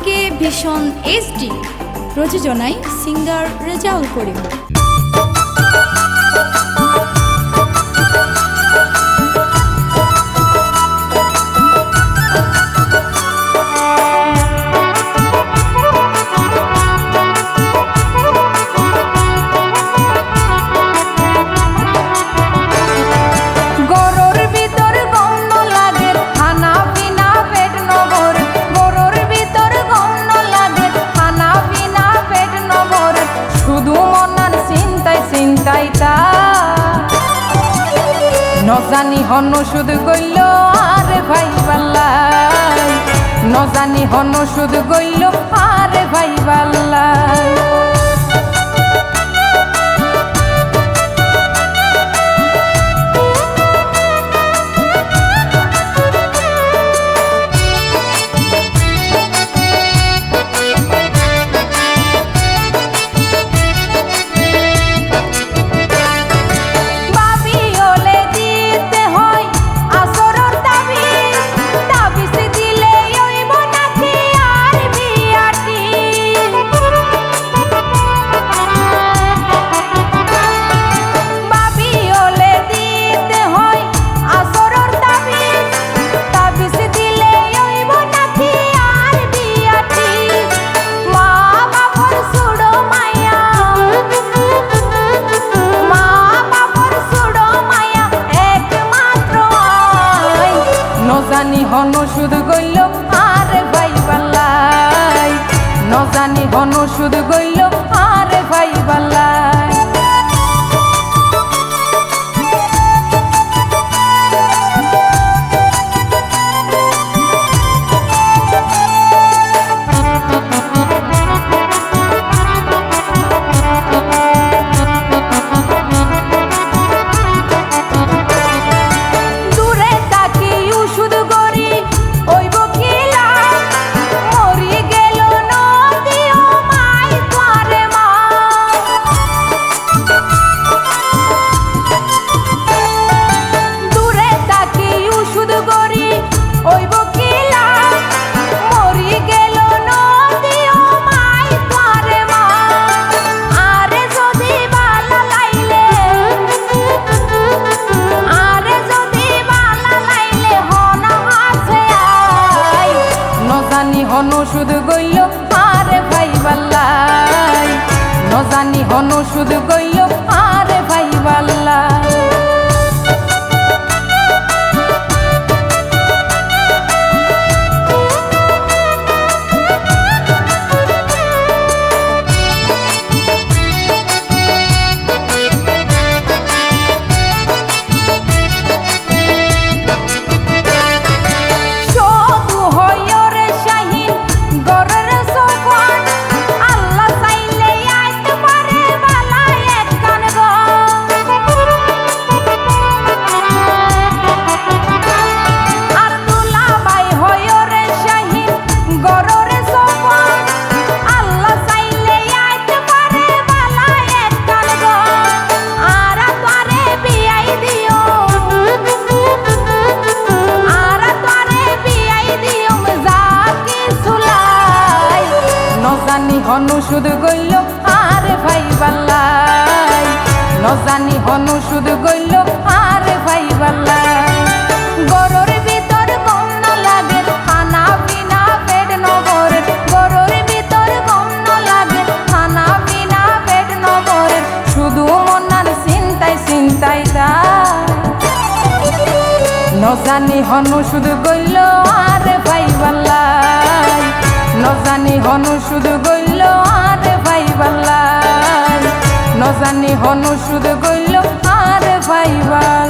কে ভীষণ HD, প্রযোজনায় singer Rezaul Karim. নজানি হন সুদ গইল আরে ভাই বাল্লাই, নজানি হন সুদ গইল আরে ভাই বাল্লাই। নজানি হন সুদ গইল আরে ভাই বাল্লাই, নজানি হন সুদ গইল আরে ভাই বাল্লাই। হন সুদ গইল আরে ভাই বাল্লাই, নজানি হন সুদ গইল আরে ভাই বাল্লাই। নজানি হন সুদ গইল আরে ভাই বাল্লাই, নজানি হন সুদ গইল আরে ভাই বাল্লাই। গরুর ভিতর গম না লাগে খানা পিনা পেট নগরে, গরুর ভিতর গম না লাগে খানা পিনা পেট নগরে, শুধু মনার চিন্তায় চিন্তায় যায়। নজানি হন সুদ গইল আরে ভাই বাল্লাই, নজানি হন সুদ গইল আরে ভাই বাল্লাই, নজানি হন সুদ গইল আরে ভাই বাল্লাই।